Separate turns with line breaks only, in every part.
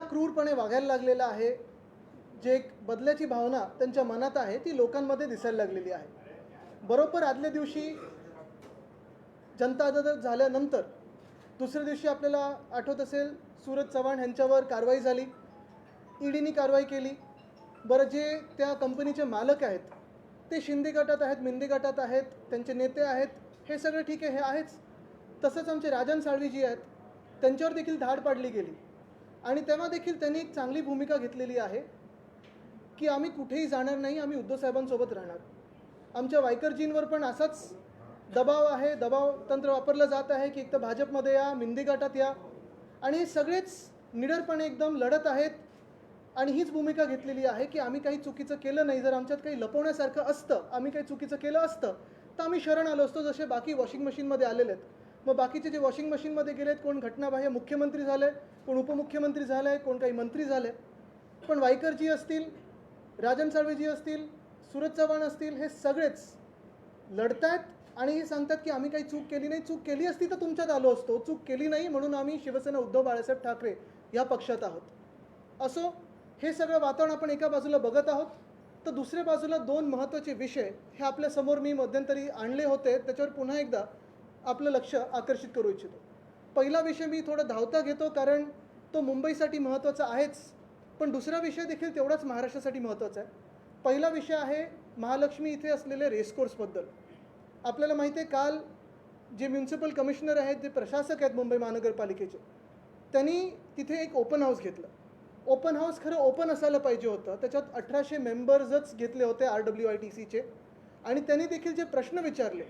क्रूरपणे वागायला लागलेला आहे, जे एक बदल्याची भावना त्यांच्या मनात आहे ती लोकांमध्ये दिसायला लागलेली आहे. बरोबर आदल्या दिवशी जनता अदालत झाल्यानंतर दुसऱ्या दिवशी आपल्याला आठवत असेल सूरज चव्हाण यांच्यावर कारवाई झाली, ईडीने कारवाई केली. बरं, जे त्या कंपनीचे मालक आहेत ते शिंदे गटात आहेत, मिंदे गटात आहेत, त्यांचे नेते आहेत, हे सगळं ठीक आहे, हे आहेच. तसंच आमचे राजन साळवी जी आहेत त्यांच्यावर देखील धाड पाडली गेली आणि तेव्हा देखील त्यांनी एक चांगली भूमिका घेतलेली आहे की आम्ही कुठेही जाणार नाही, आम्ही उद्धव साहेबांसोबत राहणार. आमच्या वायकरजींवर पण असाच दबाव आहे, दबाव तंत्र वापरलं जात आहे की एक तर भाजपमध्ये या, मिंदी गटात या, आणि हे सगळेच निडरपणे एकदम लढत आहेत आणि हीच भूमिका घेतलेली आहे की आम्ही काही चुकीचं केलं नाही. जर आमच्यात काही लपवण्यासारखं असतं, आम्ही काही चुकीचं केलं असतं तर आम्ही शरण आलो असतो, जसे बाकी वॉशिंग मशीनमध्ये आलेले आहेत. मग बाकीचे जे वॉशिंग मशीनमध्ये गेलेत, कोण घटनाबाह्य मुख्यमंत्री झाले, कोण उपमुख्यमंत्री झाले, कोण काही मंत्री झाले, पण वायकरजी असतील, राजन साळवीजी असतील, सूरज चव्हाण असतील, हे सगळेच लढतायत आणि हे सांगतात की आम्ही काही चूक केली नाही. चूक केली असती तर तुमच्यात आलो असतो, चूक केली नाही म्हणून आम्ही शिवसेना उद्धव बाळासाहेब ठाकरे या पक्षात आहोत. असो, हे सगळं वातावरण आपण एका बाजूला बघत आहोत, तर दुसऱ्या बाजूला दोन महत्त्वाचे विषय हे आपल्यासमोर मी मध्यंतरी आणले होते, त्याच्यावर पुन्हा एकदा आपलं लक्ष आकर्षित करू इच्छितो. पहिला विषय मी थोडा धावता घेतो कारण तो मुंबईसाठी महत्त्वाचा आहेच, पण दुसरा विषय देखील तेवढाच महाराष्ट्रासाठी महत्त्वाचा आहे. पहिला विषय आहे महालक्ष्मी इथे असलेले रेसकोर्सबद्दल. आपल्याला माहिती आहे, काल जे म्युन्सिपल कमिशनर आहेत, जे प्रशासक आहेत मुंबई महानगरपालिकेचे, त्यांनी तिथे एक ओपन हाऊस घेतलं. ओपन हाऊस खरं ओपन असायला पाहिजे होतं, त्याच्यात 1800 मेंबर्सच घेतले होते RWITCचे, आणि त्यांनी देखील जे प्रश्न विचारले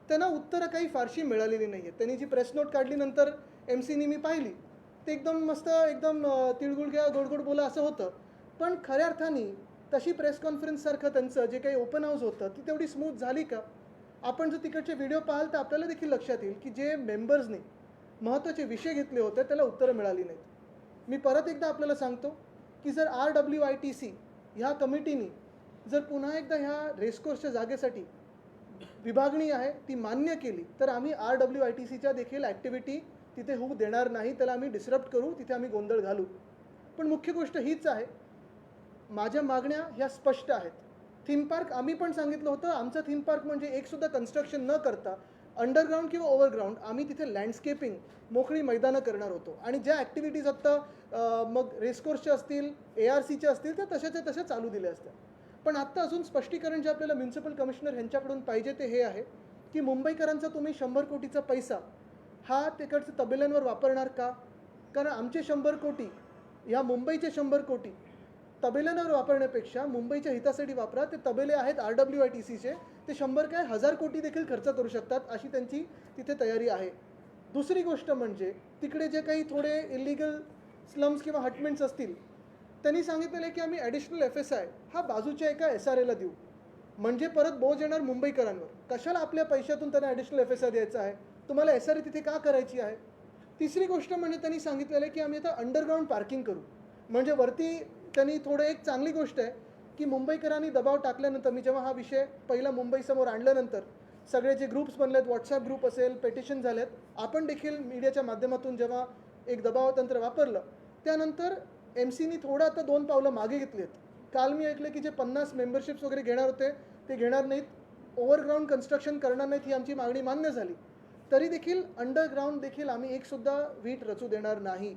त्यांना उत्तरं काही फारशी मिळालेली नाही आहेत. त्यांनी जी प्रेस नोट काढली नंतर MCनी मी पाहिली, ते एकदम मस्त, एकदम तिळगुळ घ्या गोडगोड बोला असं होतं, पण खऱ्या अर्थाने तशी प्रेस कॉन्फरन्ससारखं त्यांचं जे काही ओपन हाऊस होतं ती तेवढी स्मूथ झाली का? आपण जर तिकडचे व्हिडिओ पाहाल तर आपल्याला देखील लक्षात येईल की जे मेंबर्सनी महत्त्वाचे विषय घेतले होते त्याला उत्तरं मिळाली नाहीत. मी परत एकदा आपल्याला सांगतो की जर RWITC ह्या कमिटीनी जर पुन्हा एकदा ह्या रेसकोर्सच्या जागेसाठी विभागणी आहे ती मान्य केली तर आम्ही RWITCच्या देखील ॲक्टिव्हिटी तिथे होऊ देणार नाही, त्याला आम्ही डिसरप्ट करू, तिथे आम्ही गोंधळ घालू. पण मुख्य गोष्ट हीच आहे, माझ्या मागण्या ह्या स्पष्ट आहेत. थीम पार्क आम्ही पण सांगितलं होतं, आमचं थीम पार्क म्हणजे एकसुद्धा कन्स्ट्रक्शन न करता अंडरग्राऊंड किंवा ओव्हरग्राऊंड आम्ही तिथे लँडस्केपिंग, मोकळी मैदानं करणार होतो. आणि ज्या ॲक्टिव्हिटीज आत्ता मग रेसकोर्सच्या असतील, ARCच्या असतील, त्या तशाच्या तशा चालू दिल्या असत्या. पण आत्ता अजून स्पष्टीकरण जे आपल्याला म्युन्सिपल कमिशनर ह्यांच्याकडून पाहिजे ते हे आहे की मुंबईकरांचा तुम्ही 100 कोटीचा पैसा हा तिकडच्या तबेल्यांवर वापरणार का? कारण आमचे 100 कोटी, ह्या मुंबईचे 100 कोटी तबेल्यांवर वापरण्यापेक्षा मुंबईच्या हितासाठी वापरा. ते तबेले आहेत RWITCचे, ते 100 काय 1000 कोटी देखील खर्च करू शकतात, अशी त्यांची तिथे तयारी आहे. दुसरी गोष्ट म्हणजे तिकडे जे काही थोडे इलिगल स्लम्स किंवा हटमेंट्स असतील, त्यांनी सांगितलेलं आहे की आम्ही ॲडिशनल FSI हा बाजूच्या एका SRAला देऊ, म्हणजे परत बोज येणार मुंबईकरांवर. कशाला आपल्या पैशातून त्यांना ॲडिशनल FSI द्यायचा आहे? तुम्हाला SRA तिथे का करायची आहे? तिसरी गोष्ट म्हणजे त्यांनी सांगितलेलं आहे की आम्ही आता अंडरग्राऊंड पार्किंग करू, म्हणजे वरती त्यांनी थोडं एक चांगली गोष्ट आहे की मुंबईकरांनी दबाव टाकल्यानंतर, मी जेव्हा हा विषय पहिला मुंबईसमोर आणल्यानंतर सगळे जे ग्रुप्स बनलेत, व्हॉट्सॲप ग्रुप असेल, पेटिशन झालेत, आपण देखील मीडियाच्या माध्यमातून जेव्हा एक दबावतंत्र वापरलं, त्यानंतर MCनी थोडं आता 2 पावलं मागे घेतली आहेत. काल मी ऐकलं की जे 50 मेंबरशिप्स वगैरे घेणार होते ते घेणार नाहीत, ओव्हरग्राऊंड कन्स्ट्रक्शन करणार नाहीत, ही आमची मागणी मान्य झाली. तरी देखील अंडरग्राऊंड देखील आम्ही एकसुद्धा वीट रचू देणार नाही.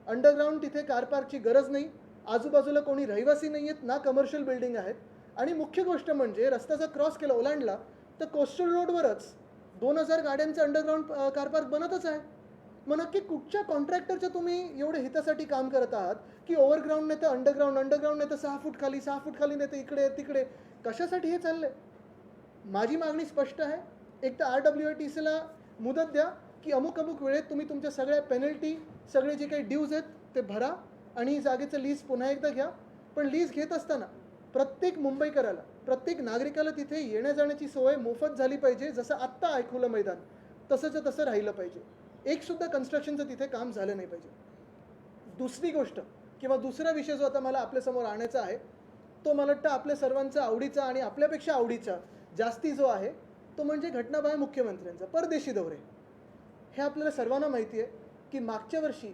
अंडरग्राऊंड तिथे कार पार्कची गरज नाही, आजूबाजूला कोणी रहिवासी नाही आहेत, ना कमर्शियल बिल्डिंग आहेत, आणि मुख्य गोष्ट म्हणजे रस्ता जर क्रॉस केला, ओलांडला, तर कोस्टल रोडवरच 2000 गाड्यांचं अंडरग्राऊंड कार पार्क बनतच आहे. मग नक्की कुठच्या कॉन्ट्रॅक्टरच्या तुम्ही एवढे हितासाठी काम करत आहात की ओव्हरग्राऊंड नाही तर अंडरग्राऊंड, अंडरग्राऊंड नाही तर 6 फूट खाली, 6 फूट खाली नाही तर इकडे तिकडे, कशासाठी हे चाललं आहे? माझी मागणी स्पष्ट आहे, एक तर RWITCला मुदत द्या की अमुक अमुक वेळेत तुम्ही तुमच्या सगळ्या पेनल्टी, सगळे जे काही ड्यूज आहेत ते भरा आणि जागेचं लीज पुन्हा एकदा घ्या. पण लीज घेत असताना प्रत्येक मुंबईकराला, प्रत्येक नागरिकाला तिथे येण्या जाण्याची सोय मोफत झाली पाहिजे. जसं आत्ता आहे खुलं मैदान, तसंच तसं राहिलं पाहिजे. एकसुद्धा कन्स्ट्रक्शनचं तिथे काम झालं नाही पाहिजे. दुसरी गोष्ट किंवा दुसरा विषय जो आता मला आपल्यासमोर आणायचा आहे, तो मला वाटतं आपल्या सर्वांचा आवडीचा आणि आपल्यापेक्षा आवडीचा जास्ती जो आहे तो म्हणजे घटनाबाह्य मुख्यमंत्र्यांचा परदेशी दौरे. हे आपल्याला सर्वांना माहिती आहे की मागच्या वर्षी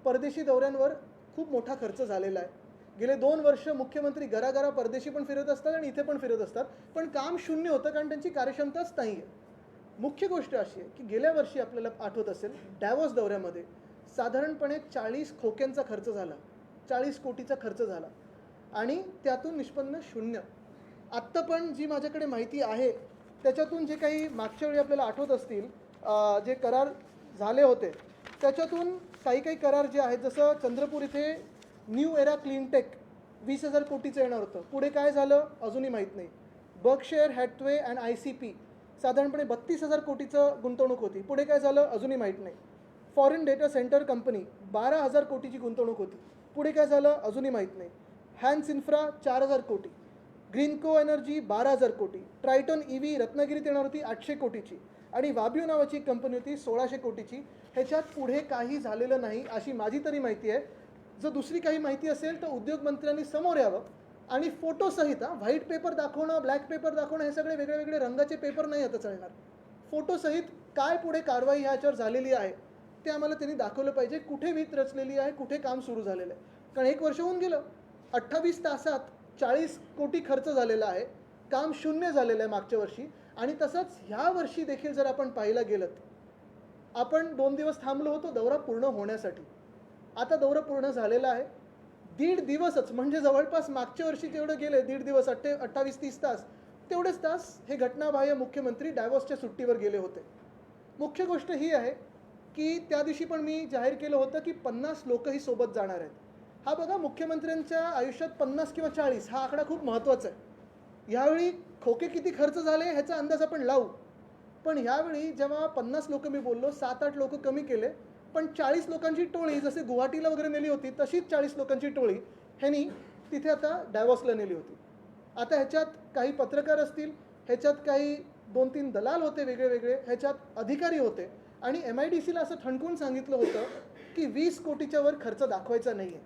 परदेशी दौऱ्यांवर खूप मोठा खर्च झालेला आहे. गेले 2 वर्ष मुख्यमंत्री घराघरा परदेशी पण फिरत असतात आणि इथे पण फिरत असतात, पण काम शून्य होतं कारण त्यांची कार्यक्षमताच नाही आहे. मुख्य गोष्ट अशी आहे की गेल्या वर्षी आपल्याला आठवत असेल डॅवॉस दौऱ्यामध्ये साधारणपणे 40 खोक्यांचा खर्च झाला, 40 कोटीचा खर्च झाला आणि त्यातून निष्पन्न शून्य. आत्ता पण जी माझ्याकडे माहिती आहे त्याच्यातून जे काही मागच्या वेळी आपल्याला आठवत असतील जे करार झाले होते त्याच्यातून काही काही करार जे आहेत, जसं चंद्रपूर इथे न्यू एरा क्लीनटेक 20,000 कोटीचं येणार होतं, पुढे काय झालं अजूनही माहीत नाही. बर्कशायर हॅथवे अँड ICP साधारणपणे 32,000 कोटीचं गुंतवणूक होती, पुढे काय झालं अजूनही माहीत नाही. फॉरेन डेटा सेंटर कंपनी 12,000 कोटीची गुंतवणूक होती, पुढे काय झालं अजूनही माहीत नाही. हॅन्स इन्फ्रा 4,000 कोटी, ग्रीनको एनर्जी 12,000 कोटी, ट्रायटन EV रत्नागिरीत येणार होती 800 कोटीची आणि वाबियो नावाची एक कंपनी होती 1,600 कोटीची. ह्याच्यात पुढे काही झालेलं नाही अशी माझी तरी माहिती आहे. जर दुसरी काही माहिती असेल तर उद्योगमंत्र्यांनी समोर यावं आणि फोटोसहित, व्हाईट पेपर दाखवणं, ब्लॅक पेपर दाखवणं हे सगळे वेगळे वेगळे रंगाचे पेपर नाही आता चालणार. फोटोसहित काय पुढे कारवाई ह्याच्यावर झालेली आहे ते आम्हाला त्यांनी दाखवलं पाहिजे. कुठे वीट रचलेली आहे, कुठे काम सुरू झालेलं आहे. कारण 1 वर्ष होऊन गेलं, 28 तासात 40 कोटी खर्च झालेला आहे, काम शून्य झालेलं आहे मागच्या वर्षी. आणि तसंच ह्या वर्षी देखील जर आपण पाहायला गेलं, आपण 2 दिवस थांबलो होतो दौरा पूर्ण होण्यासाठी. आता दौरा पूर्ण झालेला आहे. 1.5 दिवसच, म्हणजे जवळपास मागच्या वर्षी जेवढं गेले 1.5 दिवस 28-30 तास, तेवढेच तास हे घटनाबाह्य मुख्यमंत्री डॅवॉसच्या सुट्टीवर गेले होते. मुख्य गोष्ट ही आहे की त्या दिवशी पण मी जाहीर केलं होतं की 50 लोकही सोबत जाणार आहेत. हा बघा, मुख्यमंत्र्यांच्या आयुष्यात 50 किंवा 40 हा आकडा खूप महत्त्वाचा आहे. ह्यावेळी खोके किती खर्च झाले ह्याचा अंदाज आपण लावू, पण ह्यावेळी जेव्हा 50 लोक मी बोललो, 7-8 लोक कमी केले, पण 40 लोकांची टोळी जसे गुवाहाटीला वगैरे नेली होती तशीच 40 लोकांची टोळी ह्यांनी तिथे आता डॅवॉसला नेली होती. आता ह्याच्यात काही पत्रकार असतील, ह्याच्यात काही 2-3 दलाल होते वेगळे वेगळे, ह्याच्यात अधिकारी होते आणि MIDCला असं ठणकून सांगितलं होतं की 20 कोटीच्या वर खर्च दाखवायचा नाही आहे.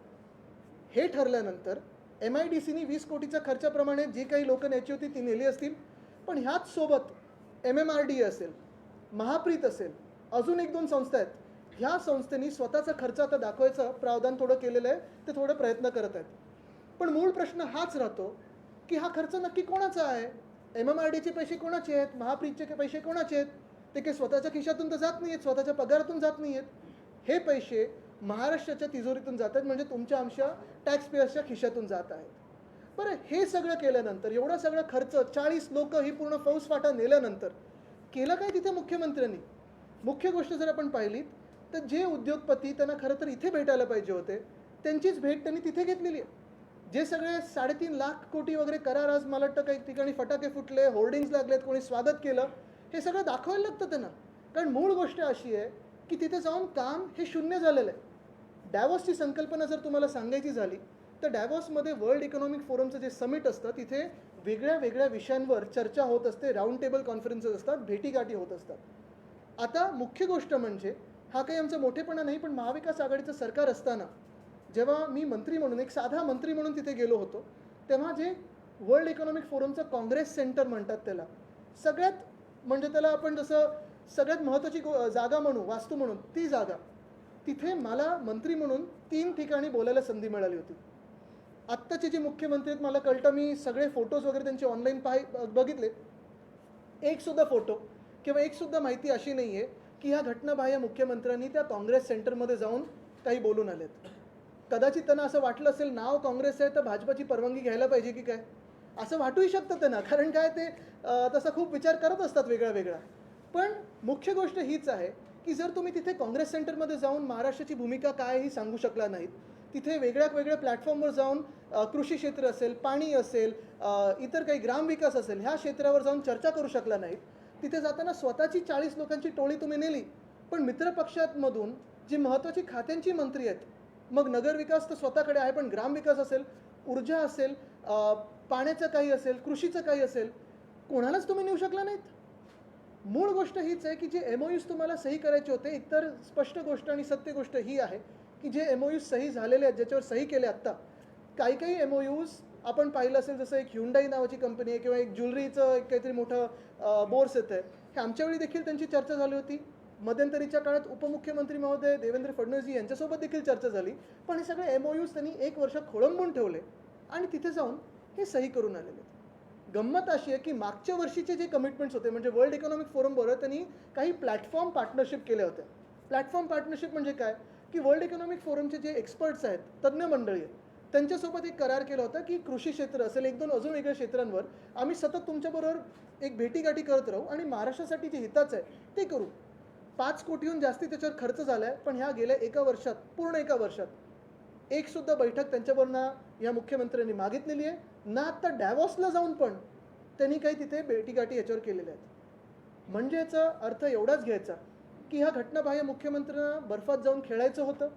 हे ठरल्यानंतर MIDCनी 20 कोटीच्या खर्चाप्रमाणे जी काही लोकं न्यायची होती ती नेली असतील, पण ह्याच सोबत MMRDA असेल, महाप्रीत असेल, अजून 1-2 संस्था आहेत, ह्या संस्थेनी स्वतःचा खर्च आता दाखवायचं प्रावधान थोडं केलेलं आहे, ते थोडे प्रयत्न करत आहेत. पण मूळ प्रश्न हाच राहतो की हा खर्च नक्की कोणाचा आहे? MMRDAचे पैसे कोणाचे आहेत? महाप्रीतचे पैसे कोणाचे आहेत? ते काही स्वतःच्या खिशातून तर जात नाही आहेत, स्वतःच्या पगारातून जात नाही आहेत. हे पैसे महाराष्ट्राच्या तिजोरीतून जात आहेत, म्हणजे तुमच्या आमच्या टॅक्स पेयर्सच्या खिशातून जात आहेत. बरं, हे सगळं केल्यानंतर, एवढा सगळा खर्च, 40 लोक ही पूर्ण फौजफाटा नेल्यानंतर केलं काय तिथे मुख्यमंत्र्यांनी? मुख्य गोष्ट जर आपण पाहिली तर जे उद्योगपती त्यांना खरं तर इथे भेटायला पाहिजे होते त्यांचीच भेट त्यांनी तिथे घेतलेली आहे. जे सगळे 3.5 लाख कोटी वगैरे करार, आज मला वाटतं काही ठिकाणी फटाके फुटले, होर्डिंग्स लागलेत, कोणी स्वागत केलं, हे सगळं दाखवायला लागतं त्यांना. कारण मूळ गोष्ट अशी आहे की तिथे जाऊन काम हे शून्य झालेलं आहे. डॅवॉसची संकल्पना जर तुम्हाला सांगायची झाली तर डॅवॉसमध्ये वर्ल्ड इकॉनॉमिक फोरमचं जे समिट असतं तिथे वेगळ्या वेगळ्या विषयांवर चर्चा होत असते, राऊंड टेबल कॉन्फरन्सेस असतात, भेटीगाठी होत असतात. आता मुख्य गोष्ट म्हणजे, हा काही आमचा मोठेपणा नाही, पण महाविकास आघाडीचं सरकार असताना जेव्हा मी मंत्री म्हणून, एक साधा मंत्री म्हणून तिथे गेलो होतो, तेव्हा जे वर्ल्ड इकॉनॉमिक फोरमचं काँग्रेस सेंटर म्हणतात त्याला, सगळ्यात म्हणजे त्याला आपण जसं सगळ्यात महत्त्वाची जागा म्हणू, वास्तू म्हणून ती जागा, तिथे मला मंत्री म्हणून 3 ठिकाणी बोलायला संधी मिळाली होती. आत्ताचे जे मुख्यमंत्री आहेत मला कळतं, मी सगळे फोटोज वगैरे त्यांचे ऑनलाईन बघितले, एकसुद्धा फोटो किंवा एकसुद्धा माहिती अशी नाही आहे की ह्या घटनाबाह्य मुख्यमंत्र्यांनी त्या काँग्रेस सेंटरमध्ये जाऊन काही बोलून आलेत. कदाचित त्यांना असं वाटलं असेल, नाव काँग्रेस आहे तर भाजपाची परवानगी घ्यायला पाहिजे की काय, असं वाटूही शकतं त्यांना, कारण काय ते तसा खूप विचार करत असतात वेगळा वेगळा. पण मुख्य गोष्ट हीच आहे की जर तुम्ही तिथे काँग्रेस सेंटरमध्ये जाऊन महाराष्ट्राची भूमिका काय ही सांगू शकला नाहीत, तिथे वेगळ्या वेगळ्या प्लॅटफॉर्मवर जाऊन कृषी क्षेत्र असेल, पाणी असेल, इतर काही ग्रामविकास असेल, ह्या क्षेत्रावर जाऊन चर्चा करू शकला नाहीत, तिथे जाताना स्वतःची 40 लोकांची टोळी तुम्ही नेली, पण मित्रपक्षांमधून जी महत्त्वाची खात्यांची मंत्री आहेत, मग नगरविकास तर स्वतःकडे आहे, पण ग्रामविकास असेल, ऊर्जा असेल, पाण्याचं काही असेल, कृषीचं काही असेल, कोणालाच तुम्ही नेऊ शकला नाहीत. मूळ गोष्ट हीच आहे की जे MOUs तुम्हाला सही करायचे होते, इतर स्पष्ट गोष्ट आणि सत्य गोष्ट ही आहे की जे MOUs सही झालेले आहेत, ज्याच्यावर सही केले आत्ता, काही काही MOUs आपण पाहिलं असेल, जसं एक ह्युंडाई नावाची कंपनी आहे किंवा एक ज्वेलरीचं एक काहीतरी मोठं बोर्स येतं आहे, हे आमच्या वेळी देखील त्यांची चर्चा झाली होती, मध्यंतरीच्या काळात उपमुख्यमंत्री महोदय देवेंद्र फडणवीसजी यांच्यासोबत देखील चर्चा झाली, पण हे सगळे MOUs त्यांनी 1 वर्ष खोळंबून ठेवले आणि तिथे जाऊन हे सही करून आलेले. गंमत अशी आहे की मागच्या वर्षीचे जे कमिटमेंट्स होते, म्हणजे वर्ल्ड इकॉनॉमिक फोरम बरोबर त्यांनी काही प्लॅटफॉर्म पार्टनरशिप केल्या होत्या. प्लॅटफॉर्म पार्टनरशिप म्हणजे काय, की वर्ल्ड इकॉनॉमिक फोरमचे जे एक्सपर्ट्स आहेत, तज्ज्ञ मंडळी आहेत, त्यांच्यासोबत एक करार केला होता की कृषी क्षेत्र असेल, 1-2 अजून वेगळ्या क्षेत्रांवर आम्ही सतत तुमच्याबरोबर एक भेटीगाठी करत राहू आणि महाराष्ट्रासाठी जे हिताचं आहे ते करू. 5 कोटीहून जास्ती त्याच्यावर खर्च झाला आहे, पण ह्या गेल्या पूर्ण एका वर्षात एक सुद्धा बैठक त्यांच्याबरोबर ना या मुख्यमंत्र्यांनी मागितलेली आहे, ना आता डॅवॉसला जाऊन पण त्यांनी काही तिथे भेटीगाठी याच्यावर केलेल्या आहेत. म्हणजे याचा अर्थ एवढाच घ्यायचा की ह्या घटनाबाह्य मुख्यमंत्र्यांना बर्फात जाऊन खेळायचं होतं,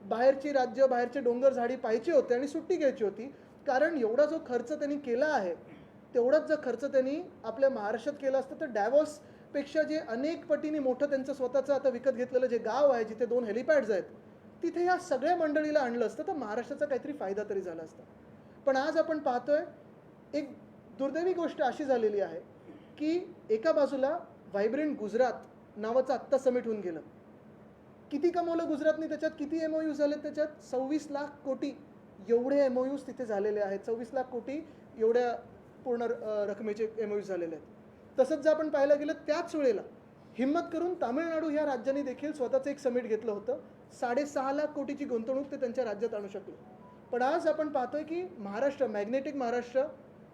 बाहेरची राज्य, बाहेरचे डोंगर झाडी पाहायची होते आणि सुट्टी घ्यायची होती. कारण एवढा जो खर्च त्यांनी केला आहे, तेवढाच जर खर्च त्यांनी आपल्या महाराष्ट्रात केला असतं तर डॅवॉसपेक्षा जे अनेक पटीने मोठं त्यांचं स्वतःचं आता विकत घेतलेलं जे गाव आहे, जिथे 2 हेलिपॅड्स आहेत, तिथे या सगळ्या मंडळीला आणलं असतं तर महाराष्ट्राचा काहीतरी फायदा तरी झाला असता. पण आज आपण पाहतोय एक दुर्दैवी गोष्ट अशी झालेली आहे की एका बाजूला व्हायब्रंट गुजरात नावाचं आत्ता समिट होऊन गेलं. किती कमवलं गुजरातने त्याच्यात, किती MOUs झाले त्याच्यात, 26 लाख कोटी एवढे MOUs तिथे झालेले आहेत. 26 लाख कोटी एवढ्या पूर्ण रकमेचे MOUs झालेले आहेत. तसंच जर आपण पाहायला गेलं त्याच वेळेला हिम्मत करून तामिळनाडू ह्या राज्याने देखील स्वतःचं एक समिट घेतलं होतं. 6.5 लाख कोटीची गुंतवणूक ते त्यांच्या राज्यात आणू शकले. पण आज आपण पाहतोय की महाराष्ट्र, मॅग्नेटिक महाराष्ट्र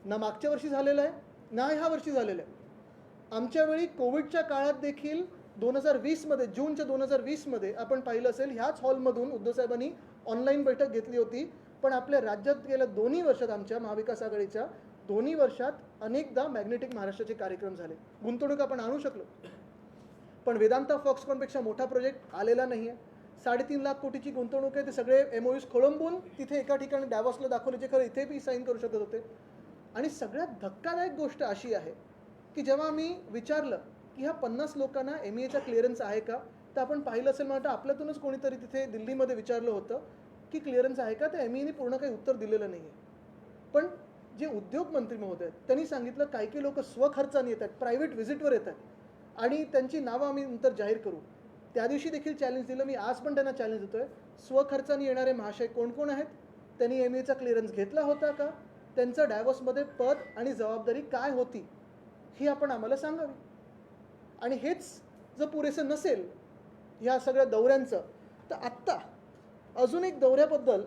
ना मागच्या वर्षी झालेलं आहे ना ह्या वर्षी झालेलं आहे. आमच्या वेळी कोविडच्या काळात देखील 2020मध्ये, जूनच्या 2020मध्ये आपण पाहिलं असेल, ह्याच हॉलमधून उद्धव साहेबांनी ऑनलाईन बैठक घेतली होती. पण आपल्या राज्यात गेल्या 2 वर्षात, आमच्या महाविकास आघाडीच्या 2 वर्षात अनेकदा मॅग्नेटिक महाराष्ट्राचे कार्यक्रम झाले, गुंतवणूक आपण आणू शकलो. पण वेदांता फॉक्सकॉनपेक्षा मोठा प्रोजेक्ट आलेला नाही आहे. 3.5 लाख कोटीची गुंतवणूक आहे. ते सगळे MOUs खोळंबून तिथे एका ठिकाणी डॅवॉसला दाखवले, जे खरं इथे बी साईन करू शकत होते. आणि सगळ्यात धक्कादायक गोष्ट अशी आहे की जेव्हा आम्ही विचारलं की ह्या 50 लोकांना MEAचा क्लिअरन्स आहे का, तर आपण पाहिलं असेल, मला आपल्यातूनच कोणीतरी तिथे दिल्लीमध्ये विचारलं होतं की क्लिअरन्स आहे का, तर MEAने पूर्ण काही उत्तर दिलेलं नाही आहे. पण जे उद्योग मंत्री महोदय आहेत त्यांनी सांगितलं काही लोक स्वखर्चाने येतात, प्रायव्हेट व्हिजिटवर येतात आणि त्यांची नावं आम्ही नंतर जाहीर करू. त्या दिवशी देखील चॅलेंज दिलं मी, आज पण त्यांना चॅलेंज देतोय, स्वखर्चाने येणारे महाशय कोण कोण आहेत, त्यांनी MEAचा क्लिअरन्स घेतला होता का, त्यांचं डायव्हर्समध्ये पद आणि जबाबदारी काय होती ही आपण आम्हाला सांगावी. आणि हेच जर पुरेसं नसेल ह्या सगळ्या दौऱ्यांचं, तर आत्ता अजून एक दौऱ्याबद्दल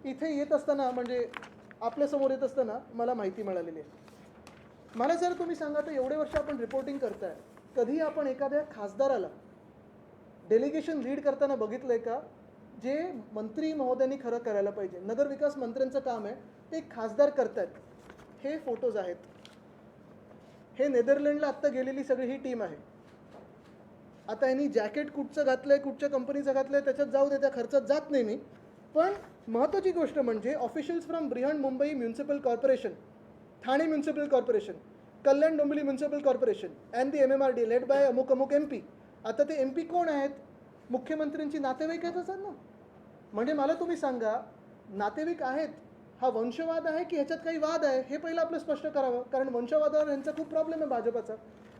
इथे येत असताना, म्हणजे आपल्यासमोर येत असताना मला माहिती मिळालेली आहे. मला जर तुम्ही सांगा तर एवढे वर्ष आपण रिपोर्टिंग करताय, कधी आपण एखाद्या खासदाराला डेलिगेशन लीड करताना बघितलंय का, जे मंत्री महोदयांनी खरं करायला पाहिजे. नगरविकास मंत्र्यांचं काम आहे, ते खासदार करतायत. हे फोटोज आहेत, हे नेदरलँडला आत्ता गेलेली सगळी ही टीम आहे. आता यांनी जॅकेट कुठचं घातलंय, कुठच्या कंपनीचं घातलंय, त्याच्यात जाऊ दे, त्या खर्चात जात नाही मी. पण महत्त्वाची गोष्ट म्हणजे officials from Brihan Mumbai municipal corporation, Thane municipal corporation, Kalyan Dombivli municipal corporation and the MMRD led by अमुक अमुक MP. आता ते MP कोण आहेत, मुख्यमंत्र्यांची नातेवाईक आहेत असतात ना. म्हणजे मला तुम्ही सांगा, नातेवाईक आहेत हा वंशवाद आहे की ह्याच्यात काही वाद आहे, हे पहिलं आपलं स्पष्ट करावं, कारण वंशवादावर यांचा खूप प्रॉब्लेम आहे भाजपाचा.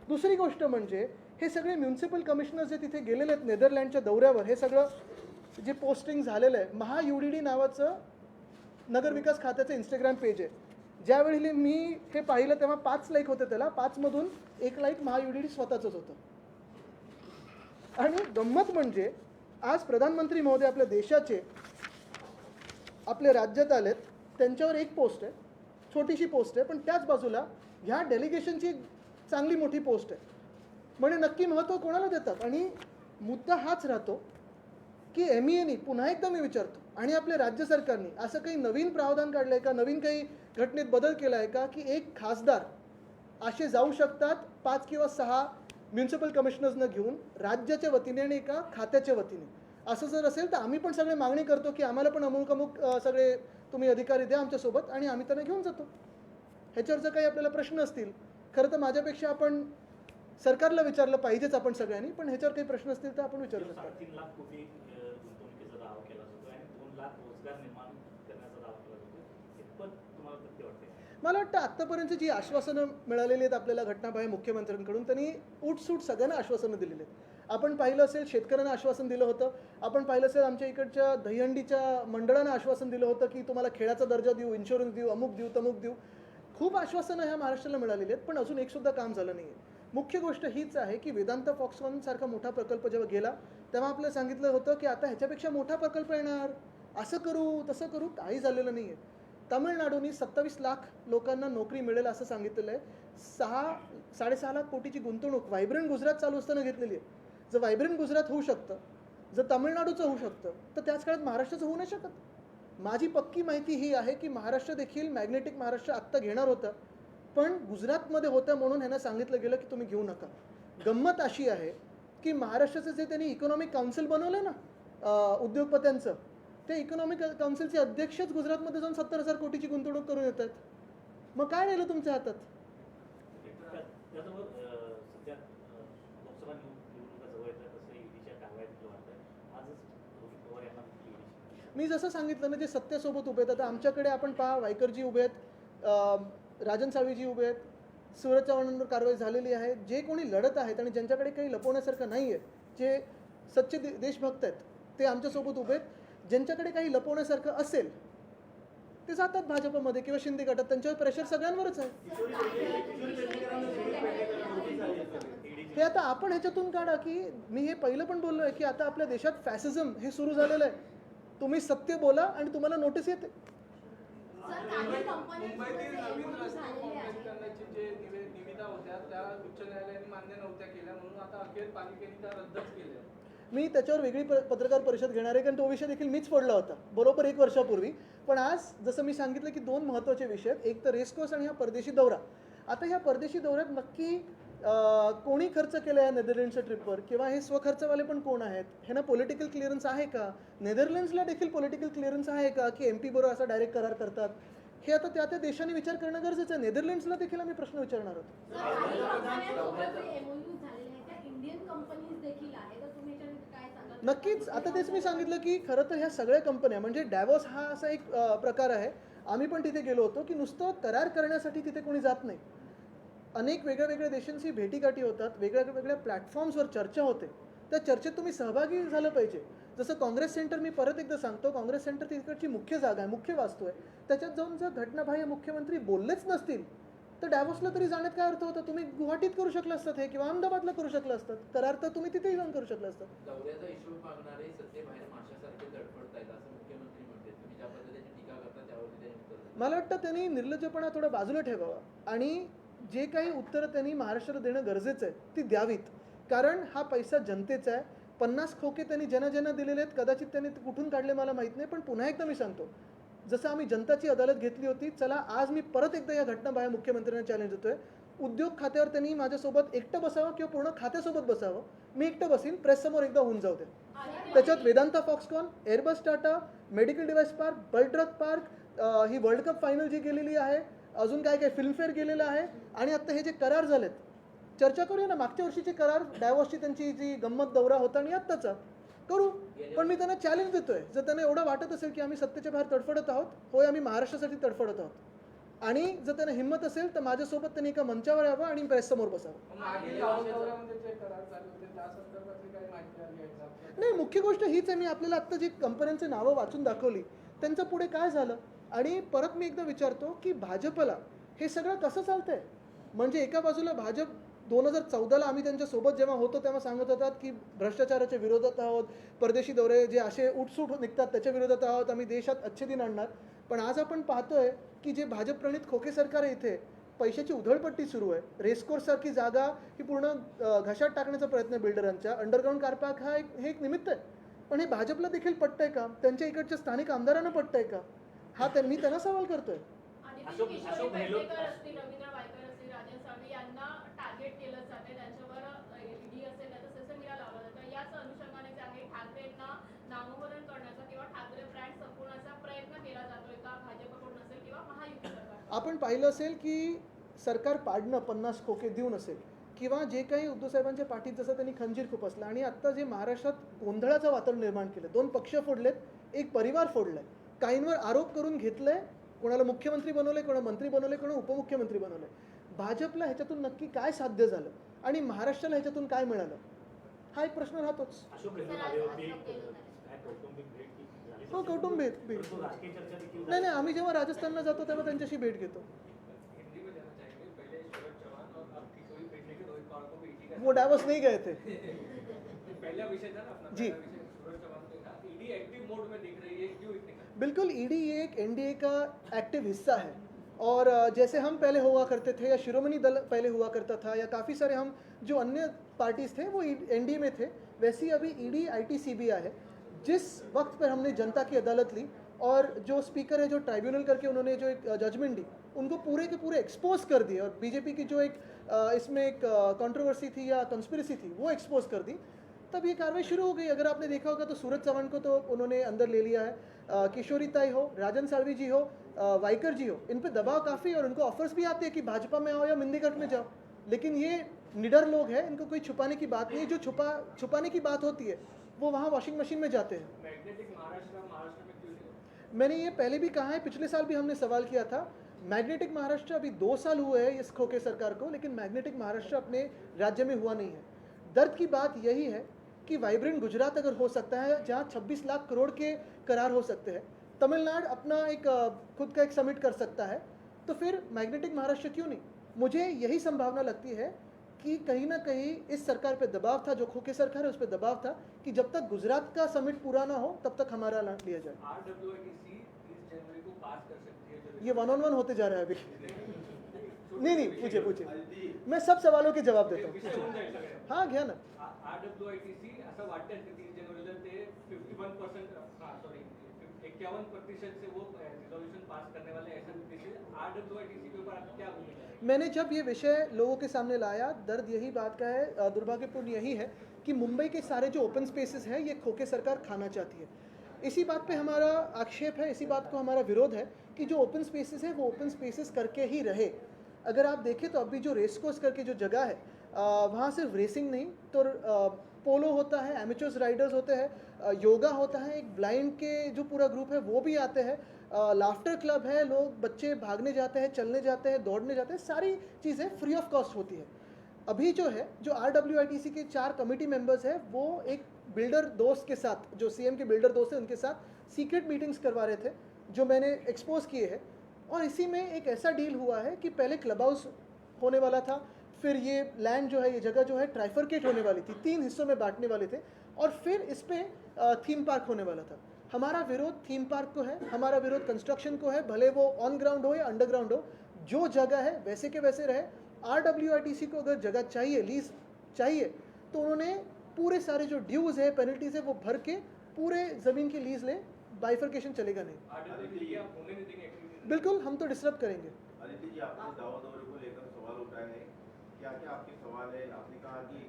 दुसरी गोष्ट म्हणजे हे सगळे म्युन्सिपल कमिशनर जे तिथे गेलेले आहेत नेदरलँडच्या दौऱ्यावर, हे सगळं जे पोस्टिंग झालेलं आहे, MahaUDD नावाचं नगरविकास खात्याचं इंस्टाग्राम पेज आहे. ज्यावेळी मी हे पाहिलं तेव्हा 5 लाईक होते त्याला, 5मधून 1 लाईक MahaUDD स्वतःचंच होतं. आणि गंमत म्हणजे आज प्रधानमंत्री महोदय आपल्या देशाचे आपल्या राज्यात आलेत, त्यांच्यावर एक पोस्ट आहे, छोटीशी पोस्ट आहे, पण त्याच बाजूला ह्या डेलिगेशनची चांगली मोठी पोस्ट आहे. म्हणजे नक्की महत्त्व कोणाला देतात. आणि मुद्दा हाच राहतो की MEAने, पुन्हा एकदा मी विचारतो, आणि आपल्या राज्य सरकारने असं काही नवीन प्रावधान काढलं आहे का, नवीन काही घटनेत बदल केला आहे का, की एक खासदार असे जाऊ शकतात 5 किंवा 6 म्युन्सिपल कमिशनर्सनं घेऊन राज्याच्या वतीने आणि एका खात्याच्या वतीने. असं जर असेल तर आम्ही पण सगळे मागणी करतो की आम्हाला पण अमुक अमुक सगळे तुम्ही अधिकारी द्या आमच्यासोबत आणि आम्ही त्यांना घेऊन जातो. ह्याच्यावर जर काही आपल्याला प्रश्न असतील, खरं तर माझ्यापेक्षा आपण सरकारला विचारलं पाहिजेच आपण सगळ्यांनी, पण ह्याच्यावर काही प्रश्न असतील तर आपण विचारू शकतो.
3 लाख कोटी गुंतवणुकीचा दावा केला जातो आणि 2 लाख रोजगार निर्माण करण्याचा दावा केला जातो. कितपत तुम्हाला सत्य वाटते?
मला वाटतं आत्तापर्यंत जी आश्वासनं मिळालेली आहेत आपल्याला घटनाबाह्य मुख्यमंत्र्यांकडून, त्यांनी उठसूट सगळ्यांना आश्वासनं दिलेली आहेत. आपण पाहिलं असेल शेतकऱ्यांना आश्वासन दिलं होतं, आपण पाहिलं असेल आमच्या इकडच्या दहीहंडीच्या मंडळांना आश्वासन दिलं होतं की तुम्हाला खेळाचा दर्जा देऊ, इन्शुरन्स देऊ, अमुक देऊ, तमुक देऊ. खूप आश्वासनं ह्या महाराष्ट्राला मिळालेली आहेत, पण अजून एकसुद्धा काम झालं नाही आहे. मुख्य गोष्ट हीच आहे की वेदांता फॉक्सकॉन सारखा मोठा प्रकल्प जेव्हा गेला तेव्हा आपल्याला सांगितलं होतं की आता ह्याच्यापेक्षा मोठा प्रकल्प येणार, असं करू तसं करू, काही झालेलं नाही आहे. तामिळनाडूनी 27 लाख लोकांना नोकरी मिळेल असं सांगितलेलं आहे. 6-6.5 लाख कोटीची गुंतवणूक व्हायब्रंट गुजरात चालू असताना घेतलेली आहे. जर व्हायब्रंट गुजरात होऊ शकतं, जर तामिळनाडूचं होऊ शकतं, तर त्याच काळात महाराष्ट्राचं होऊ नाही शकत. माझी पक्की माहिती ही आहे की महाराष्ट्र देखील मॅग्नेटिक महाराष्ट्र आत्ता घेणार होतं, पण गुजरातमध्ये होतं म्हणून ह्यांना सांगितलं गेलं की तुम्ही घेऊ नका. गंमत अशी आहे की महाराष्ट्राचं जे त्यांनी इकॉनॉमिक काउन्सिल बनवलं ना उद्योगपत्यांचं, ते इकॉनॉमिक काउन्सिलचे अध्यक्षच गुजरातमध्ये जाऊन 70,000 कोटीची गुंतवणूक करून येतात. मग काय राहिलं तुमच्या हातात?
त्याचबरोबर सध्या लोकसभा निवडणुका जवळ येतात तसं ईडीच्या कारवाईत वाटतं. आजच रोहित पवार यांना ईडी.
मी जसं सांगितलं ना, जे सत्तेसोबत उभे आहेत, आता आमच्याकडे आपण पहा वायकरजी उभे आहेत, राजन साळवीजी उभे आहेत, सूरज चव्हाणांवर कारवाई झालेली आहे. जे कोणी लढत आहेत आणि ज्यांच्याकडे काही लपवण्यासारखं नाही आहे, जे सच्चे देशभक्त आहेत, ते आमच्यासोबत उभे आहेत. ज्यांच्याकडे काही लपवण्यासारखं असेल ते जातात भाजपमध्ये किंवा शिंदे गटात, त्यांच्यावर प्रेशर सगळ्यांवरच आहे. हे आता आपण ह्याच्यातून काढा की मी हे पहिलं पण बोललो आहे की आता आपल्या देशात फॅसिझम हे सुरू झालेलं आहे. तुम्ही सत्य बोला आणि तुम्हाला नोटीस येते.
मुंबईतील नवीन रस्ते करण्याची जे निविदा होत्या त्या उच्च न्यायालयाने मान्य नव्हत्या केल्या, म्हणून आता अखेर पालिकेने त्या रद्दच केल्या.
मी त्याच्यावर वेगळी पत्रकार परिषद घेणार आहे, कारण तो विषय देखील मीच फोडला होता बरोबर 1 वर्षापूर्वी. पण आज जसं मी सांगितलं की 2 महत्त्वाचे विषय आहेत, एक तर रेसकोर्स आणि हा परदेशी दौरा. आता ह्या परदेशी दौऱ्यात नक्की कोणी खर्च केला आहे नेदरलँडच्या ट्रिपवर, किंवा हे स्वखर्चवाले पण कोण आहेत, ह्यांना पॉलिटिकल क्लिअरन्स आहे का? नेदरलँड्सला देखील पॉलिटिकल क्लिअरन्स आहे का की MP बरोबर असा डायरेक्ट करार करतात? हे आता त्या देशाने विचार करणं गरजेचं आहे. नेदरलँड्सला देखील आम्ही प्रश्न विचारणार आहोत. नक्कीच. आता तेच मी सांगितलं की खरं तर ह्या सगळ्या कंपन्या म्हणजे डॅवोस हा असा एक प्रकार आहे. आम्ही पण तिथे गेलो होतो की नुसतं करार करण्यासाठी तिथे कोणी जात नाही. अनेक वेगळ्या वेगळ्या देशांशी भेटीगाठी होतात, वेगळ्या वेगळ्या प्लॅटफॉर्म्सवर चर्चा होते. त्या चर्चेत तुम्ही सहभागी झालं पाहिजे. जसं काँग्रेस सेंटर, मी परत एकदा सांगतो, काँग्रेस सेंटर तिकडची मुख्य जागा आहे, मुख्य वास्तू आहे. त्याच्यात जाऊन जर घटनाबाह्य मुख्यमंत्री बोललेच नसतील तर डॅवोसला तरी जाण्यात काय अर्थ होता? तुम्ही गुवाहाटीत करू शकला असतात हे, किंवा अहमदाबादला करू शकला असतात. करार तर तुम्ही तिथेही जाऊन करू शकला असतात.
दौऱ्याचा इश्यू मागणारे सत्तेबाहेर माशासारखे तडफडतायत असं मुख्यमंत्री म्हणते. तुम्ही ज्या पद्धतीने टीका करता त्यावरती त्यांनी उत्तर दिलं.
मला वाटतं त्यांनी निर्लज्जपणा थोडा बाजूला ठेवावा आणि जे काही उत्तरं त्यांनी महाराष्ट्राला देणं गरजेचं आहे ती द्यावीत. कारण हा पैसा जनतेचा आहे. 50 खोके त्यांनी ज्यांना दिलेले आहेत, कदाचित त्यांनी कुठून काढले मला माहीत नाही. पण पुन्हा एकदा मी सांगतो, जसं आम्ही जनताची अदालत घेतली होती, चला आज मी परत एकदा या घटनाबाह्य मुख्यमंत्र्यांना चॅलेंज देतोय. उद्योग खात्यावर त्यांनी माझ्यासोबत एकटं बसावं किंवा पूर्ण खात्यासोबत बसावं. मी एकटं बसीन, प्रेससमोर एकदा होऊन जाऊ दे. त्याच्यात Vedanta Foxconn, Airbus Tata, medical device park, bulk drug park, ही वर्ल्ड कप फायनल जी गेलेली आहे, अजून काय काय फिल्मफेअर गेलेलं आहे, आणि आत्ता हे जे करार झालेत, चर्चा करूया ना. मागच्या वर्षीचे करार, डॅवोसची त्यांची जी गंमत दौरा होता आणि आत्ताचा करू. पण मी त्यांना चॅलेंज देतोय, जर त्यांना एवढं वाटत असेल की आम्ही सत्तेच्या बाहेर तडफडत आहोत, होय आम्ही महाराष्ट्रासाठी तडफडत आहोत, आणि जर त्यांना हिंमत असेल तर माझ्यासोबत त्यांनी एका मंचावर यावं आणि प्रेससमोर बसावं. नाही, मुख्य गोष्ट हीच आहे. मी आपल्याला आत्ता जी कंपन्यांची नावं वाचून दाखवली, त्यांचं पुढे काय झालं. आणि परत मी एकदा विचारतो की भाजपला हे सगळं कसं चालतंय. म्हणजे एका बाजूला भाजप 2014ला आम्ही त्यांच्यासोबत जेव्हा होतो तेव्हा सांगत होतात की भ्रष्टाचाराच्या विरोधात आहोत, परदेशी दौरे जे असे उठसूट निघतात त्याच्या विरोधात आहोत, आम्ही देशात अच्छे दिन आणणार. पण आज आपण पाहतोय की जे भाजप प्रणित खोके सरकार आहे, इथे पैशाची उधळपट्टी सुरू आहे. रेसकोर्ससारखी जागा ही पूर्ण घशात टाकण्याचा प्रयत्न बिल्डरांच्या. अंडरग्राऊंड कार पार्क हे एक निमित्त आहे. पण हे भाजपला देखील पटतंय का? त्यांच्या इकडच्या स्थानिक आमदारांना पटतंय का? हा मी त्यांना सवाल करतोय.
अशोक गहलोत
टार्गेट केलं जाते, त्यांच्यावर ईडी असेल त्याचा ससेमिरा लावला जातो. याच अनुषंगाने जे आहे ठाकरेंना नामोहरण करण्याचा किंवा ठाकरे ब्रँड संपवण्याचा प्रयत्न केला जातोय का भाजपकडून असेल किंवा महायुती सरकार?
आपण पाहिलं असेल की सरकार पाडणं 50 खोके देऊन असेल, किंवा जे काही उद्धव साहेबांच्या पाठीत जसं त्यांनी खंजीर खुपसला आणि आत्ता जे महाराष्ट्रात गोंधळाचं वातावरण निर्माण केलं, 2 पक्ष फोडलेत, एक परिवार फोडलाय, काहींवर आरोप करून घेतलंय कोणाला मुख्यमंत्री बनवले, कोणा मंत्री बनवले, कोणा उपमुख्यमंत्री बनवले. भाजपला ह्याच्यातून नक्की काय साध्य झालं आणि महाराष्ट्राला ह्याच्यातून काय मिळालं, हा एक प्रश्न राहतोच.
अशोक गेहलोत आले होते, काय कौटुंबिक भेट की झाली?
हो, कौटुंबिक भेट.
परंतु राजकीय चर्चा देखील
नाही नाही, आम्ही जेव्हा राजस्थानला जातो तेव्हा त्यांच्याशी भेट घेतो.
हिंदी में जाना चाहेंगे पहले शरद चौहान और अब किशोरी पेडणे के रोहित पवार को भी ईडी का
वो डायवोर्स नहीं गए थे.
पहला विषय था ना अपना
जी.
पहला विषय सूरज चौहान को था ईडी एक्टिव मोड में दिख रही है क्यों इतने
बिल्कुल, ईडी ये एक एनडीए का एक्टिव हिस्सा है और जैसे हम पहले हुआ करते थे या शिरोमणि दल पहले हुआ करता था या काफ़ी सारे हम जो अन्य पार्टीज थे वो एनडीए में थे, वैसे ही अभी ईडी आईटी सीबीआई है. जिस वक्त पर हमने जनता की अदालत ली और जो स्पीकर है जो ट्राइब्यूनल करके उन्होंने जो एक जजमेंट दी, उनको पूरे के पूरे एक्सपोज कर दिए और बीजेपी की जो एक इसमें एक कंट्रोवर्सी थी या कंस्पिरेसी थी वो एक्सपोज कर दी. तब ये कार्रवाई शुरू हो गई. अगर आपने देखा होगा तो सूरज चौहान को तो उन्होंने अंदर ले लिया है, किशोरी ताई हो, राजन साळवी जी हो, वाइकर जी हो, इन पे दबाव काफ़ी और उनको ऑफर्स भी आते हैं कि भाजपा में आओ या मिंदीगढ़ में जाओ. लेकिन ये निडर लोग हैं, इनको कोई छुपाने की बात नहीं है. जो छुपाने की बात होती है वो वहाँ वॉशिंग मशीन में जाते हैं.
मैग्नेटिक महाराष्ट्र में क्यों नहीं हो?
मैंने ये पहले भी कहा है, पिछले साल भी हमने सवाल किया था. मैग्नेटिक महाराष्ट्र अभी 2 साल हुए हैं इस खोके सरकार को, लेकिन मैग्नेटिक महाराष्ट्र अपने राज्य में हुआ नहीं है. दर्द की बात यही है कि वाइब्रेंट गुजरात अगर हो सकता है जहाँ 26 लाख करोड़ के करार हो सकते हैं, तमिलनाडु अपना एक खुद का एक समिट कर सकता है, तो फिर मैग्नेटिक महाराष्ट्र क्यों नहीं. मुझे यही संभावना लगती है कि कहीं ना कहीं इस सरकार पे दबाव था, जो खोके सरकार है उस पर दबाव था कि जब तक गुजरात का समिट पूरा ना हो तब तक हमारा लाट लिया जाए.
RWITC 30 जनवरी को पास कर सकती है जो
ये 1-on-1 होते जा रहा है अभी. नहीं, पूछे मैं सब सवालों के जवाब देता
विषय
हूँ.
होऊन जाईल सगळ्या.
हाँ, घ्या ना.
RWITC असं वाटतं की 30 जनवरीला ते 51% सॉरी 51% से वो रिजोल्यूशन पास करने वाले ऐसा दिसे. RWITC के ऊपर आपकी क्या भूमिका है?
मैंने जब ये विषय लोगों के सामने लाया, दर्द यही बात का है, दुर्भाग्यपूर्ण यही है कि मुंबई के सारे जो ओपन स्पेसेस हैं ये खोके सरकार खाना चाहती है. इसी बात पे हमारा आक्षेप है, इसी बात को हमारा विरोध है कि जो ओपन स्पेसेस है वो ओपन स्पेसेस करके ही रहे. अगर आप देखें तो अभी जो रेस कोर्स करके जो जगह है वहाँ सिर्फ रेसिंग नहीं तो पोलो होता है, एमेचर्स राइडर्स होते हैं, योगा होता है, एक ब्लाइंड के जो पूरा ग्रुप है वो भी आते हैं, लाफ्टर क्लब है, लोग बच्चे भागने जाते हैं, चलने जाते हैं, दौड़ने जाते हैं, सारी चीज़ें फ्री ऑफ कॉस्ट होती है. अभी जो है जो RWITC के 4 कमेटी मेंबर्स हैं वो एक बिल्डर दोस्त के साथ, जो सीएम के बिल्डर दोस्त हैं उनके साथ सीक्रेट मीटिंग्स करवा रहे थे जो मैंने एक्सपोज किए हैं. और इसी में एक ऐसा डील हुआ है कि पहले क्लब हाउस होने वाला था, फिर ये लैंड जो है, ये जगह जो है ट्राइफरकेट होने वाली थी, 3 हिस्सों में बांटने वाले थे और फिर इस पर थीम पार्क होने वाला था. हमारा विरोध थीम पार्क को है, हमारा विरोध कंस्ट्रक्शन को है, भले वो ऑन ग्राउंड हो या अंडरग्राउंड हो, जो जगह है वैसे के वैसे रहे. RWITC को अगर जगह चाहिए, लीज चाहिए, तो उन्होंने पूरे सारे जो ड्यूज है, पेनल्टीज है वो भर के पूरे ज़मीन की लीज ले. बाइफर्केशन चलेगा नहीं.
RWITC आप होने नहीं देंगे एक्टिविटी.
बिल्कुल, हम तो डिस्टर्ब करेंगे.
आदित्य जी, आपने दावा दौरे को लेकर सवाल उठाए हैं, क्या क्या आपके सवाल है? आपने कहा कि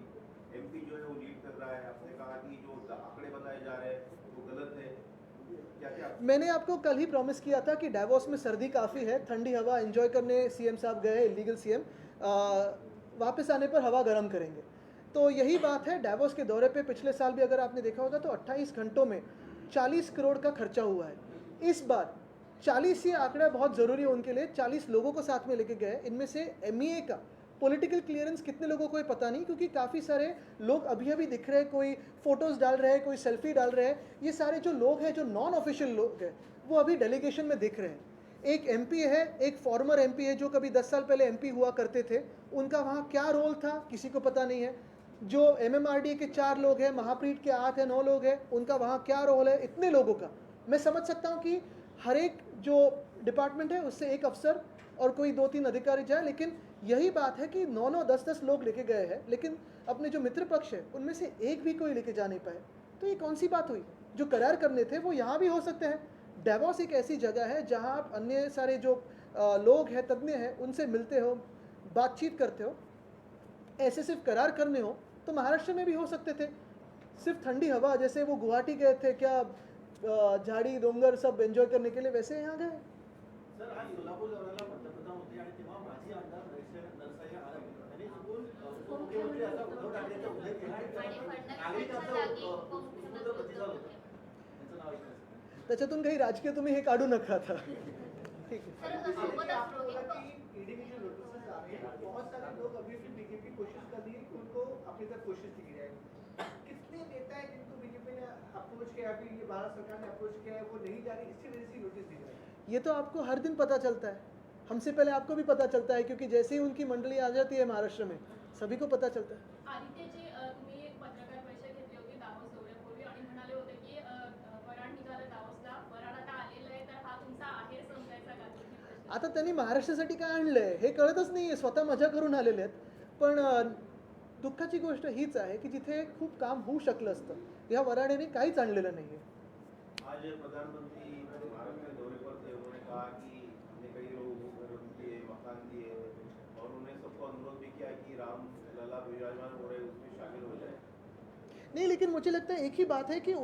MP जो है वो लीड कर रहा है, आपने कहा कि जो आंकड़े बताए जा रहे हैं वो गलत है, क्या क्या?
मैंने आपको कल ही प्रॉमिस किया था कि डावोस में सर्दी काफ़ी है, ठंडी हवा एंजॉय करने सीएम साहब गए, इलीगल सीएम, वापस आने पर हवा गर्म करेंगे. तो यही बात है. डावोस के दौरे पे पिछले साल भी अगर आपने देखा होगा तो 28 घंटों में 40 करोड़ का खर्चा हुआ है. इस बार 40 ये आंकड़ा बहुत ज़रूरी है उनके लिए. 40 लोगों को साथ में लेके गए, इनमें से MEA का पॉलिटिकल क्लियरेंस कितने लोगों को ये पता नहीं, क्योंकि काफ़ी सारे लोग अभी अभी दिख रहे हैं, कोई फ़ोटोज़ डाल रहे हैं, कोई सेल्फी डाल रहे हैं. ये सारे जो लोग हैं, जो नॉन ऑफिशियल लोग हैं, वो अभी डेलीगेशन में दिख रहे हैं. एक MP है, एक फॉर्मर MP है जो कभी 10 साल पहले MP हुआ करते थे, उनका वहाँ क्या रोल था किसी को पता नहीं है. जो MMRDA के 4 लोग हैं, महाप्रीत के 8 है 9 लोग हैं, उनका वहाँ क्या रोल है. इतने लोगों का मैं समझ सकता हूँ कि हर एक जो डिपार्टमेंट है उससे एक अफसर और कोई 2-3 अधिकारी जाए, लेकिन यही बात है कि 9-9, 10-10 लोग लेके गए हैं, लेकिन अपने जो मित्र पक्ष है उनमें से एक भी कोई लेके जा नहीं पाए. तो ये कौन सी बात हुई? जो करार करने थे वो यहाँ भी हो सकते हैं. डावोस एक ऐसी जगह है जहाँ आप अन्य सारे जो लोग हैं, तज्ञ हैं, उनसे मिलते हो, बातचीत करते हो. ऐसे सिर्फ करार करने हो तो महाराष्ट्र में भी हो सकते थे. सिर्फ ठंडी हवा, जैसे वो गुवाहाटी गए थे, क्या झाड़ी डोंगर सब एंजॉय करने के लिए, वैसे यहाँ गए.
सर, आज सोलापूर दौऱ्याला पंतप्रधान होते आणि तेव्हा माजी आमदार नरसय्या आरग यांनी चुकून उपमुख्यमंत्री असा उद्धव ठाकरेंचा उल्लेख केला आणि नागरिकांचा उत्स्फूर्त प्रतिसाद होता. त्यांचं नाव ऐकलं.
त्याच्यातून काही राजकीय तुम्ही हे काढू नका आता. ठीक है।
सर
आपने
सोबतच
बोला
रोहित
कि ईडी की जो नोटिस आ रहे हैं बहुत सारे लोग अभी भी बीजेपी कोशिश कर रही है कि उनको अपनी तरफ कोशिश की जाए। कितने नेता है जिनको बीजेपी ने अप्रोच किया, अभी ये भारत सरकार ने अप्रोच किया है, वो नहीं जा रही, इसी वजह से नोटिस दी जा रही है।
ये तो आपको हर दिन पता चलता है, हमसे पहले आपको भी पता चलता है, क्योंकि जैसे ही उनकी मंडली आ जाती है महाराष्ट्र में सभी को पता चलता है।
आदित्यजी तुम्ही एक पत्रकार परिषद घेतली होती दावोस दौऱ्यापूर्वी आणि म्हणाले होते की वराड निघालं दावोसला, वराड आता आलेलं आहे, तर हा तुमचा आहेर समजायचा का? तुम्ही प्रश्न
आता त्यांनी महाराष्ट्रासाठी काय आणलंय हे कळतच नाहीये, स्वतः मजा करून आलेले आहेत. पण दुःखाची गोष्ट हीच आहे की जिथे खूप काम होऊ शकलं असतं या वराडेने काहीच आणलेलं नाहीये.
आज प्रधानमंत्री भारत के दौरे पर थे, उन्होंने कहा कि हमने कई लोगों को घर दिए, मकान दिए और उन्होंने सबको अनुरोध भी किया कि राम लला विराजमान हो रहे उसमें शामिल हो जाए।
नहीं, लेकिन मुझे लगता है एक ही बात है कि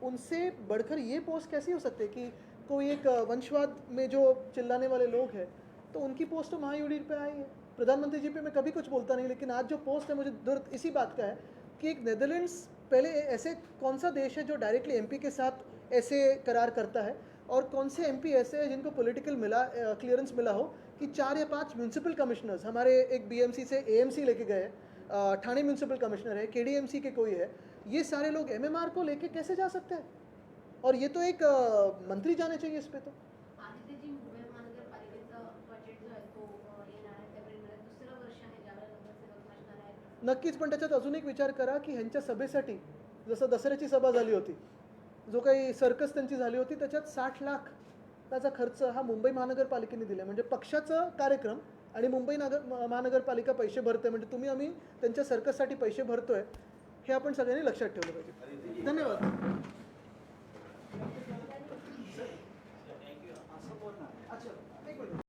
उनसे बढ़कर ये पोस्ट कैसी हो सकती है कि कोई एक वंशवाद में जो चिल्लाने वाले लोग हैं तो उनकी पोस्ट तो महायूडी पे आई है. प्रधानमंत्री जी पे मैं कभी कुछ बोलता नहीं, लेकिन आज जो पोस्ट है मुझे दर्द इसी बात का है कि एक नेदरलैंड्स पहले ऐसे कौन सा देश है जो डायरेक्टली एमपी के साथ ऐसे करार करता है और कौन से एमपी ऐसे हैं जिनको पॉलिटिकल क्लियरेंस मिला हो कि 4 या 5 म्यूनसिपल कमिश्नर्स, हमारे एक बीएमसी से एएमसी लेके गए, ठाणे म्यूनसिपल कमिश्नर है, केडीएमसी के कोई है, ये सारे लोग एमएमआर को लेके कैसे जा सकते हैं? और ये तो एक मंत्री जाने चाहिए इस पे. तो
आदित्यजी, मुंबई महानगरपालिकेचा बजेट जो आहे तो येणार आहे एप्रिलमध्ये, दुसरं वर्ष आहे ज्यावेळेला नगरसेवक नसणार आहेत.
नक्कीच, पण त्याच्यात अजून एक विचार करा की ह्यांच्या सभेसाठी जसं दसऱ्याची सभा झाली होती, जो काही सर्कस त्यांची झाली होती, त्याच्यात 60 लाख त्याचा खर्च हा मुंबई महानगरपालिकेने दिला. म्हणजे पक्षाचा कार्यक्रम आणि मुंबई महानगरपालिका पैसे भरते, म्हणजे तुम्ही आम्ही त्यांच्या सर्कससाठी पैसे भरतोय हे आपण सगळ्यांनी लक्षात ठेवलं पाहिजे. धन्यवाद.